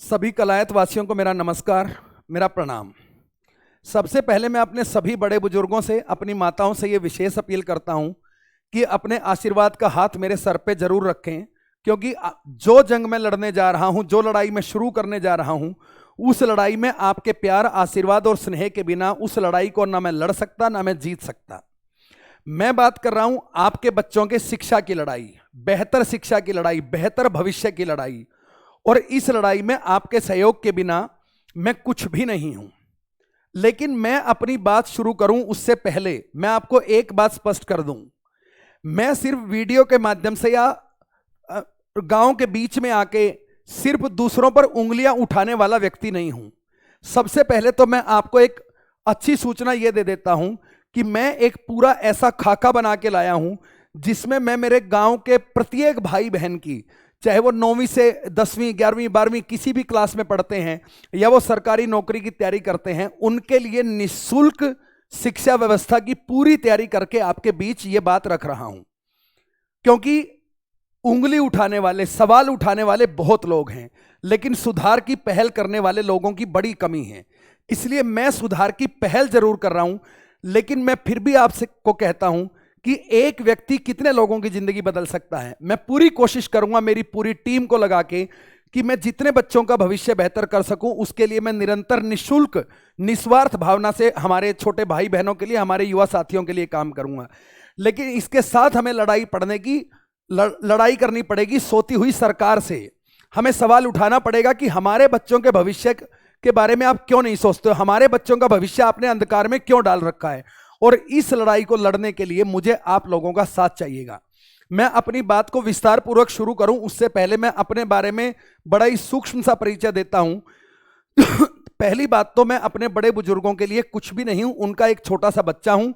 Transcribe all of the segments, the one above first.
सभी कलायत वासियों को मेरा नमस्कार, मेरा प्रणाम। सबसे पहले मैं अपने सभी बड़े बुजुर्गों से, अपनी माताओं से ये विशेष अपील करता हूं कि अपने आशीर्वाद का हाथ मेरे सर पे जरूर रखें, क्योंकि जो जंग मैं लड़ने जा रहा हूं, जो लड़ाई मैं शुरू करने जा रहा हूं, उस लड़ाई में आपके प्यार, आशीर्वाद और स्नेह के बिना उस लड़ाई को ना मैं लड़ सकता, ना मैं जीत सकता। मैं बात कर रहा हूं आपके बच्चों के शिक्षा की लड़ाई, बेहतर शिक्षा की लड़ाई, बेहतर भविष्य की लड़ाई। और इस लड़ाई में आपके सहयोग के बिना मैं कुछ भी नहीं हूं। लेकिन मैं अपनी बात शुरू करूं उससे पहले मैं आपको एक बात स्पष्ट कर दूं। मैं सिर्फ वीडियो के माध्यम से या गांव के बीच में आके सिर्फ दूसरों पर उंगलियां उठाने वाला व्यक्ति नहीं हूं। सबसे पहले तो मैं आपको एक अच्छी सूचना यह दे देता हूं कि मैं एक पूरा ऐसा खाका बना के लाया हूं जिसमें मैं मेरे गांव के प्रत्येक भाई बहन की, चाहे वो 9वीं से 10वीं 11वीं 12वीं किसी भी क्लास में पढ़ते हैं या वो सरकारी नौकरी की तैयारी करते हैं, उनके लिए निःशुल्क शिक्षा व्यवस्था की पूरी तैयारी करके आपके बीच ये बात रख रहा हूं। क्योंकि उंगली उठाने वाले, सवाल उठाने वाले बहुत लोग हैं, लेकिन सुधार की पहल करने वाले लोगों की बड़ी कमी है। इसलिए मैं सुधार की पहल जरूर कर रहा हूं, लेकिन मैं फिर भी आपसे को कहता हूं कि एक व्यक्ति कितने लोगों की जिंदगी बदल सकता है। मैं पूरी कोशिश करूंगा मेरी पूरी टीम को लगा के कि मैं जितने बच्चों का भविष्य बेहतर कर सकूं, उसके लिए मैं निरंतर निःशुल्क, निस्वार्थ भावना से हमारे छोटे भाई बहनों के लिए, हमारे युवा साथियों के लिए काम करूंगा। लेकिन इसके साथ हमें लड़ाई करनी पड़ेगी सोती हुई सरकार से। हमें सवाल उठाना पड़ेगा कि हमारे बच्चों के भविष्य के बारे में आप क्यों नहीं सोचते हो, हमारे बच्चों का भविष्य आपने अंधकार में क्यों डाल रखा है। और इस लड़ाई को लड़ने के लिए मुझे आप लोगों का साथ चाहिएगा। मैं अपनी बात को विस्तार पूर्वक शुरू करूं उससे पहले मैं अपने बारे में बड़ा ही सूक्ष्म सा परिचय देता हूं। पहली बात तो मैं अपने बड़े बुजुर्गों के लिए कुछ भी नहीं हूं, उनका एक छोटा सा बच्चा हूं।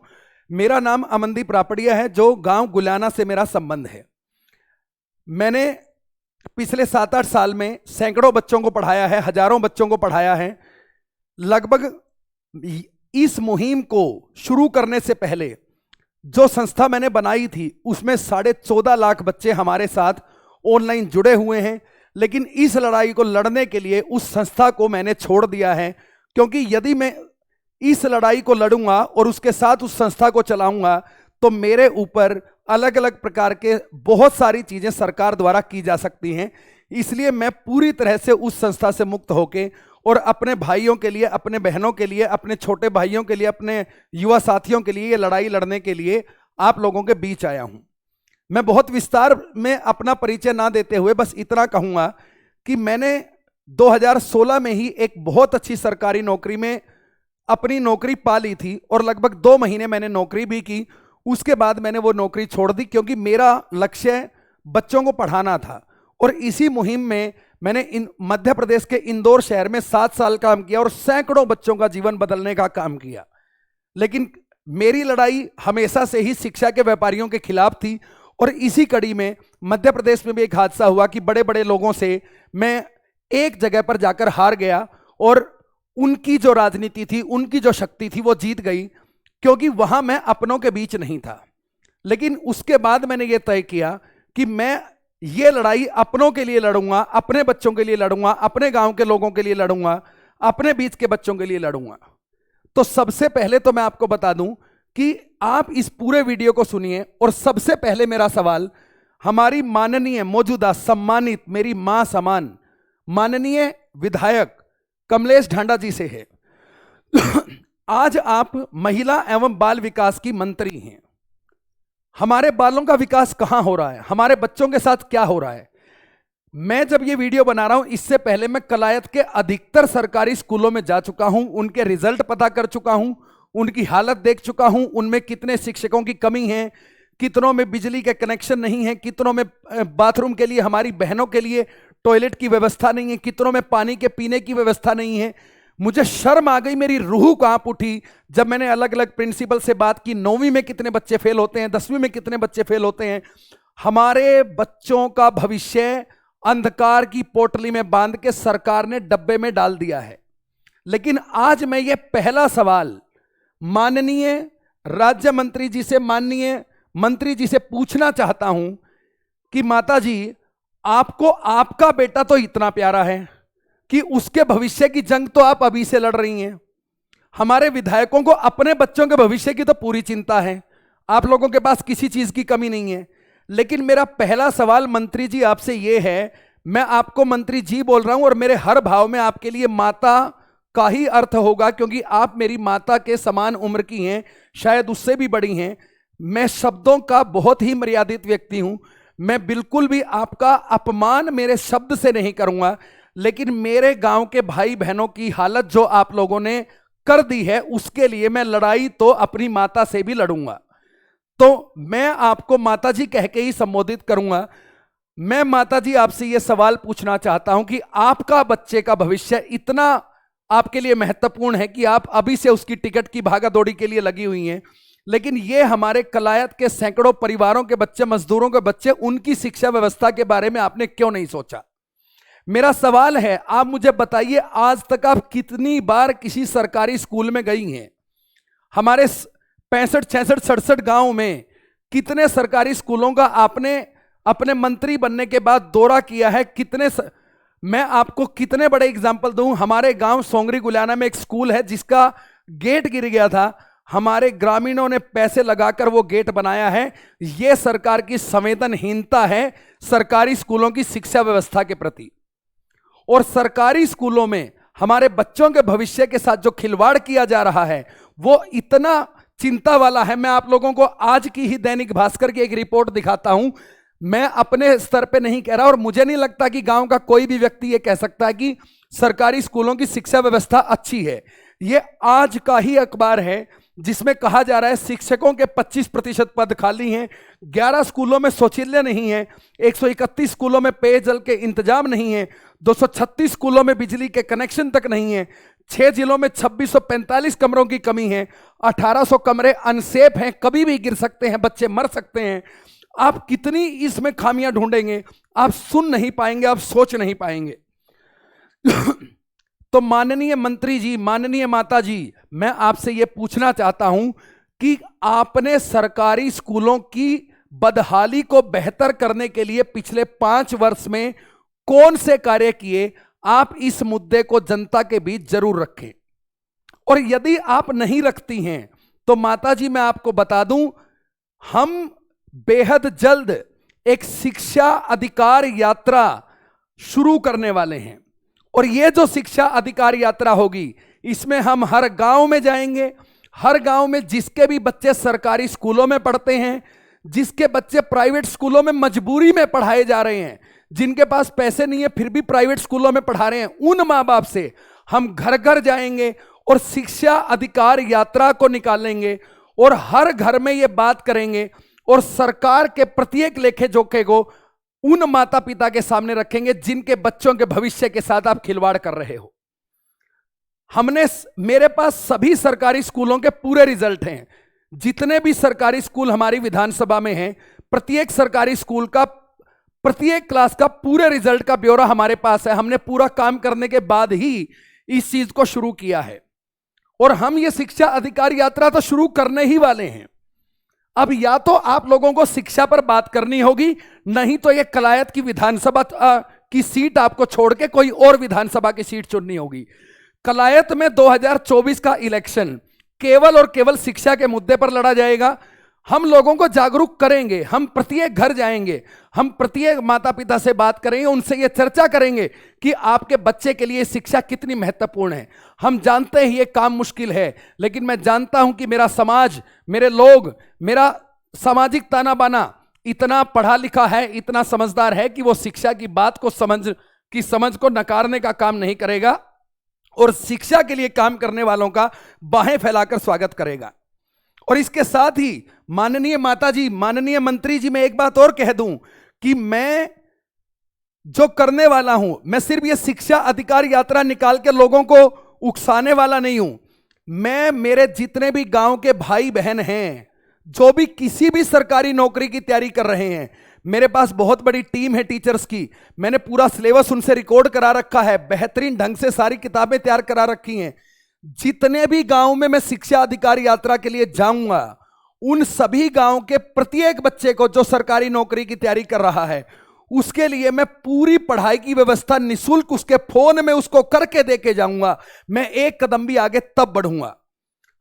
मेरा नाम अमनदीप रापड़िया है, जो गांव गुलाना से मेरा संबंध है। मैंने पिछले 7-8 साल में सैकड़ों बच्चों को पढ़ाया है, हजारों बच्चों को पढ़ाया है। लगभग इस मुहिम को शुरू करने से पहले जो संस्था मैंने बनाई थी उसमें 14.5 लाख बच्चे हमारे साथ ऑनलाइन जुड़े हुए हैं। लेकिन इस लड़ाई को लड़ने के लिए उस संस्था को मैंने छोड़ दिया है, क्योंकि यदि मैं इस लड़ाई को लड़ूंगा और उसके साथ उस संस्था को चलाऊंगा तो मेरे ऊपर अलग अलग प्रकार के बहुत सारी चीजें सरकार द्वारा की जा सकती हैं। इसलिए मैं पूरी तरह से उस संस्था से मुक्त होकर और अपने भाइयों के लिए, अपने बहनों के लिए, अपने छोटे भाइयों के लिए, अपने युवा साथियों के लिए ये लड़ाई लड़ने के लिए आप लोगों के बीच आया हूं। मैं बहुत विस्तार में अपना परिचय ना देते हुए बस इतना कहूंगा कि मैंने 2016 में ही एक बहुत अच्छी सरकारी नौकरी में अपनी नौकरी पा ली थी और लगभग 2 महीने मैंने नौकरी भी की। उसके बाद मैंने वो नौकरी छोड़ दी, क्योंकि मेरा लक्ष्य बच्चों को पढ़ाना था। और इसी मुहिम में मैंने मध्य प्रदेश के इंदौर शहर में 7 साल काम किया और सैकड़ों बच्चों का जीवन बदलने का काम किया। लेकिन मेरी लड़ाई हमेशा से ही शिक्षा के व्यापारियों के खिलाफ थी। और इसी कड़ी में मध्य प्रदेश में भी एक हादसा हुआ कि बड़े बड़े लोगों से मैं एक जगह पर जाकर हार गया और उनकी जो राजनीति थी, उनकी जो शक्ति थी, वो जीत गई, क्योंकि वहां मैं अपनों के बीच नहीं था। लेकिन उसके बाद मैंने ये तय किया कि मैं ये लड़ाई अपनों के लिए लड़ूंगा, अपने बच्चों के लिए लड़ूंगा, अपने गांव के लोगों के लिए लड़ूंगा, अपने बीच के बच्चों के लिए लड़ूंगा। तो सबसे पहले तो मैं आपको बता दूं कि आप इस पूरे वीडियो को सुनिए। और सबसे पहले मेरा सवाल हमारी माननीय, मौजूदा, सम्मानित, मेरी मां समान माननीय विधायक कमलेश ढांडा जी से है। आज आप महिला एवं बाल विकास की मंत्री हैं। हमारे बालों का विकास कहां हो रहा है, हमारे बच्चों के साथ क्या हो रहा है। मैं जब ये वीडियो बना रहा हूं, इससे पहले मैं कलायत के अधिकतर सरकारी स्कूलों में जा चुका हूं, उनके रिजल्ट पता कर चुका हूं, उनकी हालत देख चुका हूं, उनमें कितने शिक्षकों की कमी है, कितनों में बिजली के कनेक्शन नहीं है, कितनों में बाथरूम के लिए, हमारी बहनों के लिए टॉयलेट की व्यवस्था नहीं है, कितनों में पानी के पीने की व्यवस्था नहीं है। मुझे शर्म आ गई, मेरी रूह कांप उठी जब मैंने अलग अलग प्रिंसिपल से बात की। 9वीं में कितने बच्चे फेल होते हैं, 10वीं में कितने बच्चे फेल होते हैं। हमारे बच्चों का भविष्य अंधकार की पोटली में बांध के सरकार ने डब्बे में डाल दिया है। लेकिन आज मैं ये पहला सवाल माननीय राज्य मंत्री जी से, माननीय मंत्री जी से पूछना चाहता हूं कि माता जी, आपको आपका बेटा तो इतना प्यारा है, कि उसके भविष्य की जंग तो आप अभी से लड़ रही हैं। हमारे विधायकों को अपने बच्चों के भविष्य की तो पूरी चिंता है, आप लोगों के पास किसी चीज की कमी नहीं है। लेकिन मेरा पहला सवाल मंत्री जी आपसे यह है, मैं आपको मंत्री जी बोल रहा हूं और मेरे हर भाव में आपके लिए माता का ही अर्थ होगा, क्योंकि आप मेरी माता के समान उम्र की हैं, शायद उससे भी बड़ी हैं। मैं शब्दों का बहुत ही मर्यादित व्यक्ति हूं, मैं बिल्कुल भी आपका अपमान मेरे शब्द से नहीं करूंगा, लेकिन मेरे गांव के भाई बहनों की हालत जो आप लोगों ने कर दी है, उसके लिए मैं लड़ाई तो अपनी माता से भी लड़ूंगा। तो मैं आपको माता जी कह के ही संबोधित करूंगा। मैं माता जी आपसे यह सवाल पूछना चाहता हूं कि आपका बच्चे का भविष्य इतना आपके लिए महत्वपूर्ण है कि आप अभी से उसकी टिकट की भागादौड़ी के लिए लगी हुई हैं, लेकिन ये हमारे कलायत के सैकड़ों परिवारों के बच्चे, मजदूरों के बच्चे, उनकी शिक्षा व्यवस्था के बारे में आपने क्यों नहीं सोचा? मेरा सवाल है, आप मुझे बताइए, आज तक आप कितनी बार किसी सरकारी स्कूल में गई हैं? हमारे 65, 66, 67 गांव में कितने सरकारी स्कूलों का आपने अपने मंत्री बनने के बाद दौरा किया है? मैं आपको कितने बड़े एग्जाम्पल दूं। हमारे गांव सोंगरी गुलियाना में एक स्कूल है जिसका गेट गिर गया था, हमारे ग्रामीणों ने पैसे लगाकर वो गेट बनाया है। यह सरकार की संवेदनहीनता है सरकारी स्कूलों की शिक्षा व्यवस्था के प्रति। और सरकारी स्कूलों में हमारे बच्चों के भविष्य के साथ जो खिलवाड़ किया जा रहा है वो इतना चिंता वाला है। मैं आप लोगों को आज की ही दैनिक भास्कर की एक रिपोर्ट दिखाता हूं। मैं अपने स्तर पे नहीं कह रहा और मुझे नहीं लगता कि गांव का कोई भी व्यक्ति ये कह सकता है कि सरकारी स्कूलों की शिक्षा व्यवस्था अच्छी है। ये आज का ही अखबार है जिसमें कहा जा रहा है शिक्षकों के 25% पद खाली हैं, 11 स्कूलों में शौचालय नहीं है, 131 स्कूलों में पेयजल के इंतजाम नहीं है, 236 स्कूलों में बिजली के कनेक्शन तक नहीं है, 6 जिलों में 2645 कमरों की कमी है, 1800 कमरे अनसेफ हैं, कभी भी गिर सकते हैं, बच्चे मर सकते हैं। आप कितनी इसमें खामियां ढूंढेंगे? आप सुन नहीं पाएंगे, आप सोच नहीं पाएंगे। तो माननीय मंत्री जी, माननीय माता जी, मैं आपसे यह पूछना चाहता हूं कि आपने सरकारी स्कूलों की बदहाली को बेहतर करने के लिए पिछले 5 वर्ष में कौन से कार्य किए? आप इस मुद्दे को जनता के बीच जरूर रखें। और यदि आप नहीं रखती हैं तो माता जी मैं आपको बता दूं, हम बेहद जल्द एक शिक्षा अधिकार यात्रा शुरू करने वाले हैं। और ये जो शिक्षा अधिकार यात्रा होगी, इसमें हम हर गांव में जाएंगे। हर गांव में जिसके भी बच्चे सरकारी स्कूलों में पढ़ते हैं, जिसके बच्चे प्राइवेट स्कूलों में मजबूरी में पढ़ाए जा रहे हैं, जिनके पास पैसे नहीं है फिर भी प्राइवेट स्कूलों में पढ़ा रहे हैं, उन माँ बाप से हम घर घर जाएंगे और शिक्षा अधिकार यात्रा को निकालेंगे और हर घर में ये बात करेंगे और सरकार के प्रत्येक लेखे जोखे को उन माता पिता के सामने रखेंगे जिनके बच्चों के भविष्य के साथ आप खिलवाड़ कर रहे हो। मेरे पास सभी सरकारी स्कूलों के पूरे रिजल्ट हैं। जितने भी सरकारी स्कूल हमारी विधानसभा में हैं, प्रत्येक सरकारी स्कूल का प्रत्येक क्लास का पूरे रिजल्ट का ब्यौरा हमारे पास है। हमने पूरा काम करने के बाद ही इस चीज को शुरू किया है और हम ये शिक्षा अधिकार यात्रा तो शुरू करने ही वाले हैं। अब या तो आप लोगों को शिक्षा पर बात करनी होगी, नहीं तो ये कलायत की विधानसभा की सीट आपको छोड़ के कोई और विधानसभा की सीट चुननी होगी। कलायत में 2024 का इलेक्शन केवल और केवल शिक्षा के मुद्दे पर लड़ा जाएगा। हम लोगों को जागरूक करेंगे, हम प्रत्येक घर जाएंगे, हम प्रत्येक माता पिता से बात करेंगे, उनसे ये चर्चा करेंगे कि आपके बच्चे के लिए शिक्षा कितनी महत्वपूर्ण है। हम जानते हैं ये काम मुश्किल है, लेकिन मैं जानता हूं कि मेरा समाज, मेरे लोग, मेरा सामाजिक ताना बाना इतना पढ़ा लिखा है, इतना समझदार है कि वो शिक्षा की बात को समझ को नकारने का काम नहीं करेगा और शिक्षा के लिए काम करने वालों का बाहें फैलाकर स्वागत करेगा। और इसके साथ ही माननीय माता जी, माननीय मंत्री जी, मैं एक बात और कह दूं कि मैं जो करने वाला हूं, मैं सिर्फ ये शिक्षा अधिकार यात्रा निकाल के लोगों को उकसाने वाला नहीं हूं। मैं मेरे जितने भी गांव के भाई बहन हैं जो भी किसी भी सरकारी नौकरी की तैयारी कर रहे हैं, मेरे पास बहुत बड़ी टीम है टीचर्स की। मैंने पूरा सिलेबस उनसे रिकॉर्ड करा रखा है, बेहतरीन ढंग से सारी किताबें तैयार करा रखी हैं। जितने भी गांव में मैं शिक्षा अधिकार यात्रा के लिए जाऊंगा, उन सभी गांव के प्रत्येक बच्चे को जो सरकारी नौकरी की तैयारी कर रहा है, उसके लिए मैं पूरी पढ़ाई की व्यवस्था निशुल्क उसके फोन में उसको करके देके जाऊंगा। मैं एक कदम भी आगे तब बढ़ूंगा।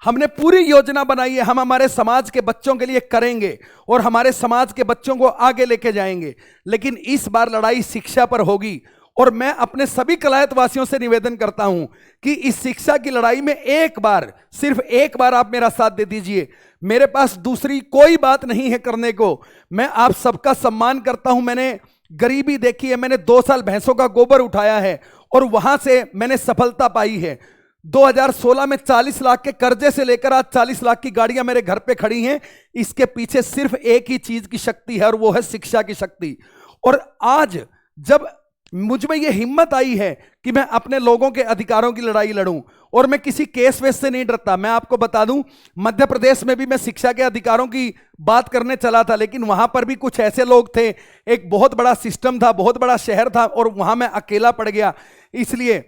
हमने पूरी योजना बनाई है, हम हमारे समाज के बच्चों के लिए करेंगे और हमारे समाज के बच्चों को आगे लेके जाएंगे। लेकिन इस बार लड़ाई शिक्षा पर होगी और मैं अपने सभी कलायत वासियों से निवेदन करता हूं कि इस शिक्षा की लड़ाई में एक बार, सिर्फ एक बार आप मेरा साथ दे दीजिए। मेरे पास दूसरी कोई बात नहीं है करने को। मैं आप सबका सम्मान करता हूं। मैंने गरीबी देखी है, मैंने 2 साल भैंसों का गोबर उठाया है और वहां से मैंने सफलता पाई है। 2016 में 40 लाख के कर्जे से लेकर आज 40 लाख की गाड़ियां मेरे घर पे खड़ी हैं। इसके पीछे सिर्फ एक ही चीज की शक्ति है और वो है शिक्षा की शक्ति। और आज जब मुझ में ये हिम्मत आई है कि मैं अपने लोगों के अधिकारों की लड़ाई लड़ूं और मैं किसी केस वेस से नहीं डरता। मैं आपको बता दूं, मध्य प्रदेश में भी मैं शिक्षा के अधिकारों की बात करने चला था, लेकिन वहां पर भी कुछ ऐसे लोग थे, एक बहुत बड़ा सिस्टम था, बहुत बड़ा शहर था और वहां मैं अकेला पड़ गया। इसलिए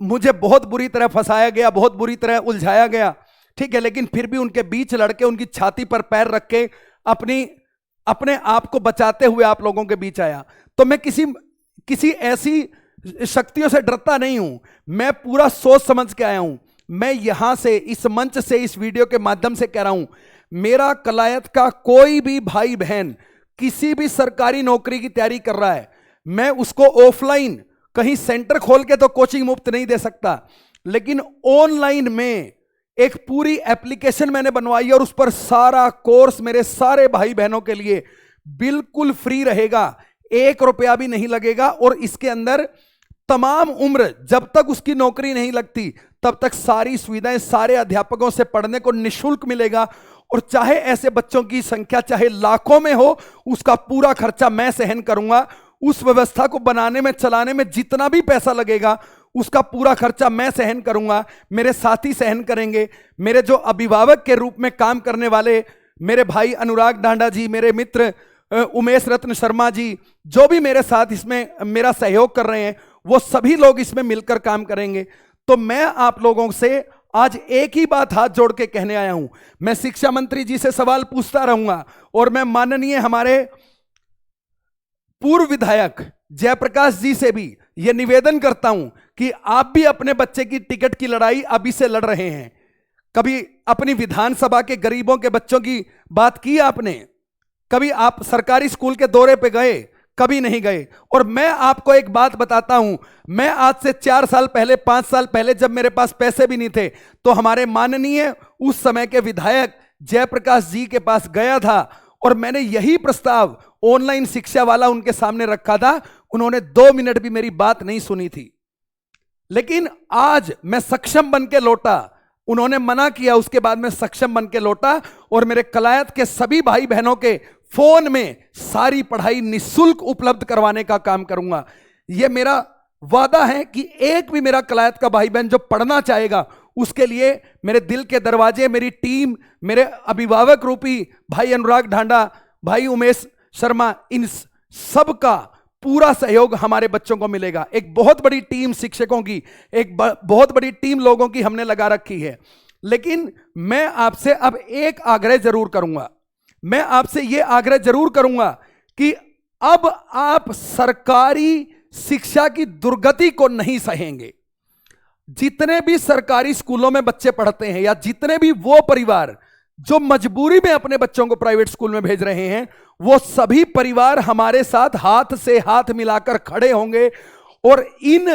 मुझे बहुत बुरी तरह फंसाया गया, बहुत बुरी तरह उलझाया गया, ठीक है। लेकिन फिर भी उनके बीच लड़के, उनकी छाती पर पैर रख के अपने आप को बचाते हुए आप लोगों के बीच आया। तो मैं किसी ऐसी शक्तियों से डरता नहीं हूं, मैं पूरा सोच समझ के आया हूं। मैं यहां से, इस मंच से, इस वीडियो के माध्यम से कह रहा हूं, मेरा कलायत का कोई भी भाई बहन किसी भी सरकारी नौकरी की तैयारी कर रहा है, मैं उसको ऑफलाइन कहीं सेंटर खोल के तो कोचिंग मुफ्त नहीं दे सकता, लेकिन ऑनलाइन में एक पूरी एप्लीकेशन मैंने बनवाई है और उस पर सारा कोर्स मेरे सारे भाई बहनों के लिए बिल्कुल फ्री रहेगा, 1 रुपया भी नहीं लगेगा। और इसके अंदर तमाम उम्र, जब तक उसकी नौकरी नहीं लगती तब तक सारी सुविधाएं सारे अध्यापकों से पढ़ने को निःशुल्क मिलेगा। और चाहे ऐसे बच्चों की संख्या चाहे लाखों में हो, उसका पूरा खर्चा मैं सहन करूंगा। उस व्यवस्था को बनाने में, चलाने में जितना भी पैसा लगेगा उसका पूरा खर्चा मैं सहन करूंगा, मेरे साथी सहन करेंगे। मेरे जो अभिभावक के रूप में काम करने वाले मेरे भाई अनुराग ढांडा जी, मेरे मित्र उमेश रत्न शर्मा जी, जो भी मेरे साथ इसमें मेरा सहयोग कर रहे हैं, वो सभी लोग इसमें मिलकर काम करेंगे। तो मैं आप लोगों से आज एक ही बात हाथ जोड़ के कहने आया हूं। मैं शिक्षा मंत्री जी से सवाल पूछता रहूंगा और मैं माननीय हमारे पूर्व विधायक जयप्रकाश जी से भी यह निवेदन करता हूं कि आप भी अपने बच्चे की टिकट की लड़ाई अभी से लड़ रहे हैं। कभी अपनी विधानसभा के गरीबों के बच्चों की बात की आपने? कभी आप सरकारी स्कूल के दौरे पे गए? कभी नहीं गए। और मैं आपको एक बात बताता हूं, मैं आज से 4 साल पहले, 5 साल पहले, जब मेरे पास पैसे भी नहीं थे, तो हमारे माननीय उस समय के विधायक जयप्रकाश जी के पास गया था और मैंने यही प्रस्ताव ऑनलाइन शिक्षा वाला उनके सामने रखा था। उन्होंने 2 मिनट भी मेरी बात नहीं सुनी थी। लेकिन आज मैं सक्षम बन के लौटा, उन्होंने मना किया, उसके बाद मैं सक्षम बन के लौटा और मेरे कलायत के सभी भाई बहनों के फोन में सारी पढ़ाई निःशुल्क उपलब्ध करवाने का काम करूंगा। यह मेरा वादा है कि एक भी मेरा कलायत का भाई बहन जो पढ़ना चाहेगा, उसके लिए मेरे दिल के दरवाजे, मेरी टीम, मेरे अभिभावक रूपी भाई अनुराग ढांडा, भाई उमेश शर्मा, इन सब का पूरा सहयोग हमारे बच्चों को मिलेगा। एक बहुत बड़ी टीम शिक्षकों की, एक बहुत बड़ी टीम लोगों की हमने लगा रखी है। लेकिन मैं आपसे अब एक आग्रह जरूर करूंगा, मैं आपसे यह आग्रह जरूर करूंगा कि अब आप सरकारी शिक्षा की दुर्गति को नहीं सहेंगे। जितने भी सरकारी स्कूलों में बच्चे पढ़ते हैं या जितने भी वो परिवार जो मजबूरी में अपने बच्चों को प्राइवेट स्कूल में भेज रहे हैं, वो सभी परिवार हमारे साथ हाथ से हाथ मिलाकर खड़े होंगे और इन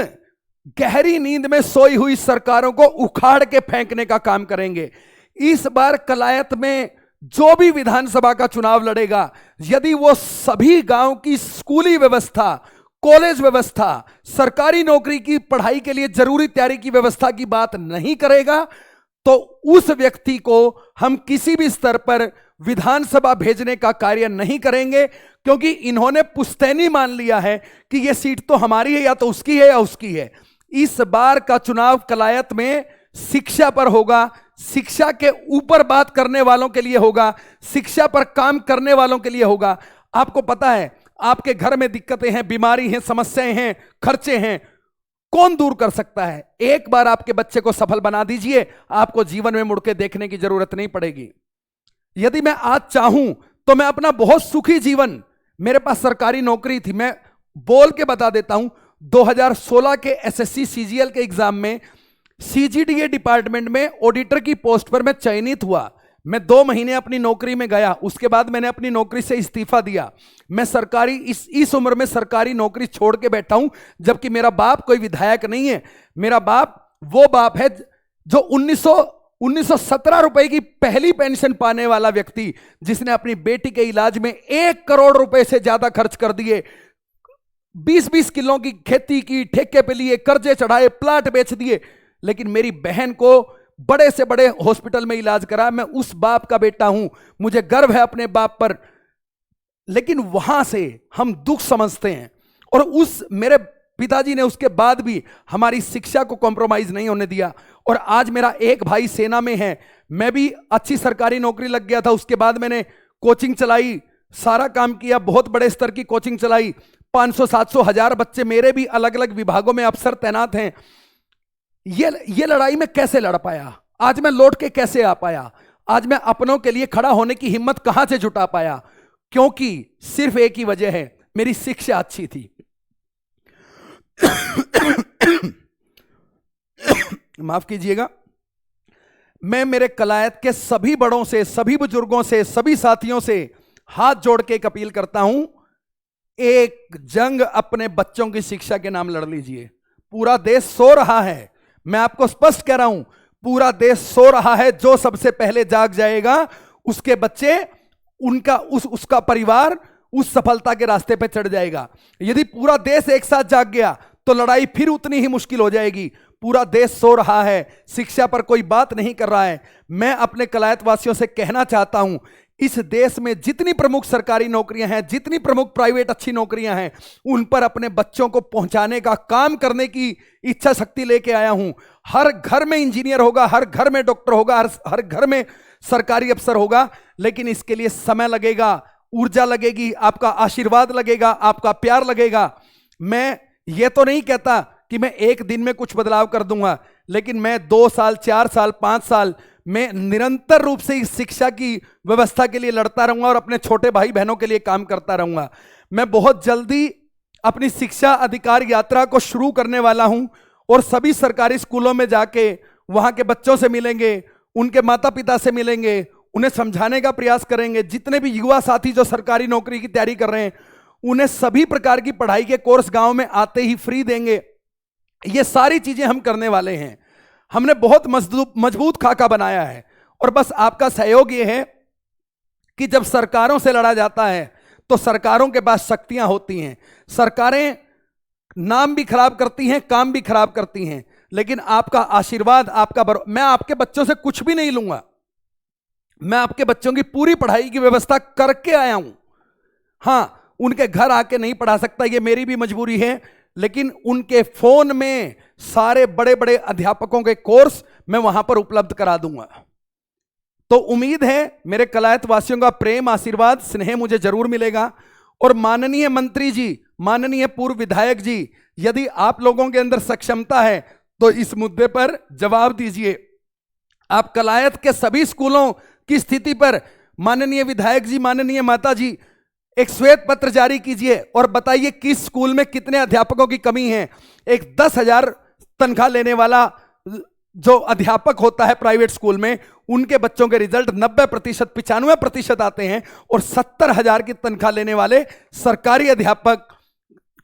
गहरी नींद में सोई हुई सरकारों को उखाड़ के फेंकने का काम करेंगे। इस बार कलायत में जो भी विधानसभा का चुनाव लड़ेगा, यदि वो सभी गांव की स्कूली व्यवस्था, कॉलेज व्यवस्था, सरकारी नौकरी की पढ़ाई के लिए जरूरी तैयारी की व्यवस्था की बात नहीं करेगा, तो उस व्यक्ति को हम किसी भी स्तर पर विधानसभा भेजने का कार्य नहीं करेंगे, क्योंकि इन्होंने पुश्तैनी मान लिया है कि यह सीट तो हमारी है, या तो उसकी है या उसकी है। इस बार का चुनाव कलायत में शिक्षा पर होगा, शिक्षा के ऊपर बात करने वालों के लिए होगा, शिक्षा पर काम करने वालों के लिए होगा। आपको पता है, आपके घर में दिक्कतें हैं, बीमारी हैं, समस्याएं हैं, खर्चे हैं, कौन दूर कर सकता है? एक बार आपके बच्चे को सफल बना दीजिए, आपको जीवन में मुड़ के देखने की जरूरत नहीं पड़ेगी। यदि मैं आज चाहूं तो मैं अपना बहुत सुखी जीवन मेरे पास सरकारी नौकरी थी। मैं बोल के बता देता हूं, 2016 के एसएससी सीजीएल के एग्जाम में सीजीडीए डिपार्टमेंट में ऑडिटर की पोस्ट पर मैं चयनित हुआ। मैं 2 महीने अपनी नौकरी में गया, उसके बाद मैंने अपनी नौकरी से इस्तीफा दिया। मैं सरकारी इस उम्र में सरकारी नौकरी छोड़ के बैठा हूं, जबकि मेरा बाप कोई विधायक नहीं है। मेरा बाप वो बाप है जो 1917 रुपए की पहली पेंशन पाने वाला व्यक्ति, जिसने अपनी बेटी के इलाज में 1 करोड़ रुपए से ज्यादा खर्च कर दिए, 20-20 किलो की खेती की, ठेके पे लिए, कर्जे चढ़ाए, प्लाट बेच दिए, लेकिन मेरी बहन को बड़े से बड़े हॉस्पिटल में इलाज करा। मैं उस बाप का बेटा हूं, मुझे गर्व है अपने बाप पर। लेकिन वहां से हम दुख समझते हैं, और उस मेरे पिताजी ने उसके बाद भी हमारी शिक्षा को कॉम्प्रोमाइज नहीं होने दिया। और आज मेरा एक भाई सेना में है, मैं भी अच्छी सरकारी नौकरी लग गया था, उसके बाद मैंने कोचिंग चलाई, सारा काम किया, बहुत बड़े स्तर की कोचिंग चलाई। 500, 700, 1000 बच्चे मेरे भी अलग अलग विभागों में अफसर तैनात हैं। ये लड़ाई मैं कैसे लड़ पाया? आज मैं लौट के कैसे आ पाया? आज मैं अपनों के लिए खड़ा होने की हिम्मत कहां से जुटा पाया? क्योंकि सिर्फ एक ही वजह है, मेरी शिक्षा अच्छी थी। माफ कीजिएगा, मैं मेरे कलायत के सभी बड़ों से, सभी बुजुर्गों से, सभी साथियों से हाथ जोड़ के एक अपील करता हूं, एक जंग अपने बच्चों की शिक्षा के नाम लड़ लीजिए। पूरा देश सो रहा है, मैं आपको स्पष्ट कह रहा हूं, पूरा देश सो रहा है। जो सबसे पहले जाग जाएगा, उसके बच्चे, उसका परिवार उस सफलता के रास्ते पे चढ़ जाएगा। यदि पूरा देश एक साथ जाग गया तो लड़ाई फिर उतनी ही मुश्किल हो जाएगी। पूरा देश सो रहा है, शिक्षा पर कोई बात नहीं कर रहा है। मैं अपने कलायत वासियों से कहना चाहता हूं, इस देश में जितनी प्रमुख सरकारी नौकरियां हैं, जितनी प्रमुख प्राइवेट अच्छी नौकरियां हैं, उन पर अपने बच्चों को पहुंचाने का काम करने की इच्छा शक्ति लेके आया हूं। हर घर में इंजीनियर होगा, हर घर में डॉक्टर होगा, हर घर में सरकारी अफसर होगा, लेकिन इसके लिए समय लगेगा, ऊर्जा लगेगी, आपका आशीर्वाद लगेगा, आपका प्यार लगेगा। मैं ये तो नहीं कहता कि मैं एक दिन में कुछ बदलाव कर दूंगा, लेकिन मैं 2 साल, 4 साल, 5 साल मैं निरंतर रूप से इस शिक्षा की व्यवस्था के लिए लड़ता रहूंगा और अपने छोटे भाई बहनों के लिए काम करता रहूंगा। मैं बहुत जल्दी अपनी शिक्षा अधिकार यात्रा को शुरू करने वाला हूं, और सभी सरकारी स्कूलों में जाके वहां के बच्चों से मिलेंगे, उनके माता पिता से मिलेंगे, उन्हें समझाने का प्रयास करेंगे। जितने भी युवा साथी जो सरकारी नौकरी की तैयारी कर रहे हैं, उन्हें सभी प्रकार की पढ़ाई के कोर्स गांव में आते ही फ्री देंगे। ये सारी चीजें हम करने वाले हैं। हमने बहुत मजबूत खाका बनाया है, और बस आपका सहयोग ये है कि जब सरकारों से लड़ा जाता है तो सरकारों के पास शक्तियां होती हैं। सरकारें नाम भी खराब करती हैं, काम भी खराब करती हैं, लेकिन आपका आशीर्वाद, मैं आपके बच्चों से कुछ भी नहीं लूंगा। मैं आपके बच्चों की पूरी पढ़ाई की व्यवस्था करके आया हूं। हां, उनके घर आके नहीं पढ़ा सकता, ये मेरी भी मजबूरी है, लेकिन उनके फोन में सारे बड़े बड़े अध्यापकों के कोर्स मैं वहां पर उपलब्ध करा दूंगा। तो उम्मीद है मेरे कलायत वासियों का प्रेम, आशीर्वाद, स्नेह मुझे जरूर मिलेगा। और माननीय मंत्री जी, माननीय पूर्व विधायक जी, यदि आप लोगों के अंदर सक्षमता है तो इस मुद्दे पर जवाब दीजिए। आप कलायत के सभी स्कूलों की स्थिति पर माननीय विधायक जी, माननीय माता जी, एक श्वेत पत्र जारी कीजिए और बताइए किस स्कूल में कितने अध्यापकों की कमी है। एक 10,000 तनख्वाह लेने वाला जो अध्यापक होता है प्राइवेट स्कूल में, उनके बच्चों के रिजल्ट 90%, 95% आते हैं, और 70,000 की तनख्वाह लेने वाले सरकारी अध्यापक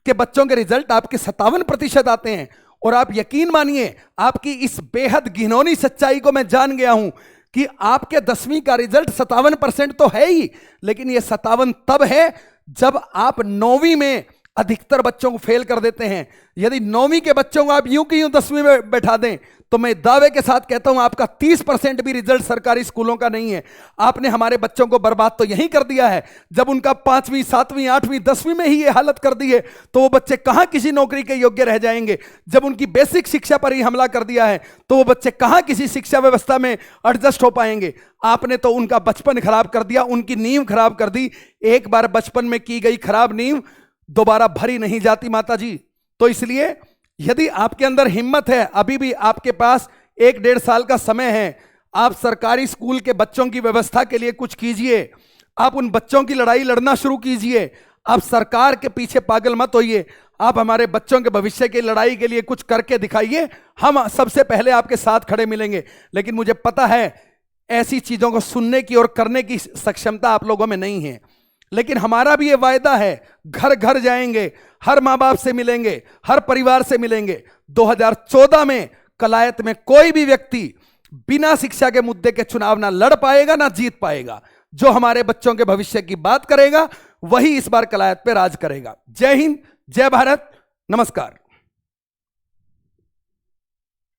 के बच्चों के रिजल्ट आपके 57% आते हैं। और आप यकीन मानिए, आपकी इस बेहद घिनौनी सच्चाई को मैं जान गया हूं कि आपके 10वीं का रिजल्ट 57% तो है ही, लेकिन यह 57 तब है जब आप 9वीं में अधिकतर बच्चों को फेल कर देते हैं। यदि 9वीं के बच्चों को आप यूं की यूं 10वीं में बैठा दें, तो मैं दावे के साथ कहता हूं आपका 30% भी रिजल्ट सरकारी स्कूलों का नहीं है। आपने हमारे बच्चों को बर्बाद तो यही कर दिया है। जब उनका 5वीं, 7वीं, 8वीं, 10वीं में ही ये हालत कर दी है, तो वो बच्चे कहां किसी नौकरी के योग्य रह जाएंगे। जब उनकी बेसिक शिक्षा पर ही हमला कर दिया है, तो वो बच्चे कहां किसी शिक्षा व्यवस्था में एडजस्ट हो पाएंगे। आपने तो उनका बचपन खराब कर दिया, उनकी नींव खराब कर दी। एक बार बचपन में की गई खराब नींव दोबारा भरी नहीं जाती माता जी। तो इसलिए यदि आपके अंदर हिम्मत है, अभी भी आपके पास 1-1.5 साल का समय है, आप सरकारी स्कूल के बच्चों की व्यवस्था के लिए कुछ कीजिए। आप उन बच्चों की लड़ाई लड़ना शुरू कीजिए। आप सरकार के पीछे पागल मत होइए, आप हमारे बच्चों के भविष्य की लड़ाई के लिए कुछ करके दिखाइए, हम सबसे पहले आपके साथ खड़े मिलेंगे। लेकिन मुझे पता है ऐसी चीजों को सुनने की और करने की सक्षमता आप लोगों में नहीं है, लेकिन हमारा भी ये वायदा है, घर घर जाएंगे, हर माँ बाप से मिलेंगे, हर परिवार से मिलेंगे। 2014 में कलायत में कोई भी व्यक्ति बिना शिक्षा के मुद्दे के चुनाव ना लड़ पाएगा ना जीत पाएगा। जो हमारे बच्चों के भविष्य की बात करेगा वही इस बार कलायत पे राज करेगा। जय हिंद, जय भारत, नमस्कार।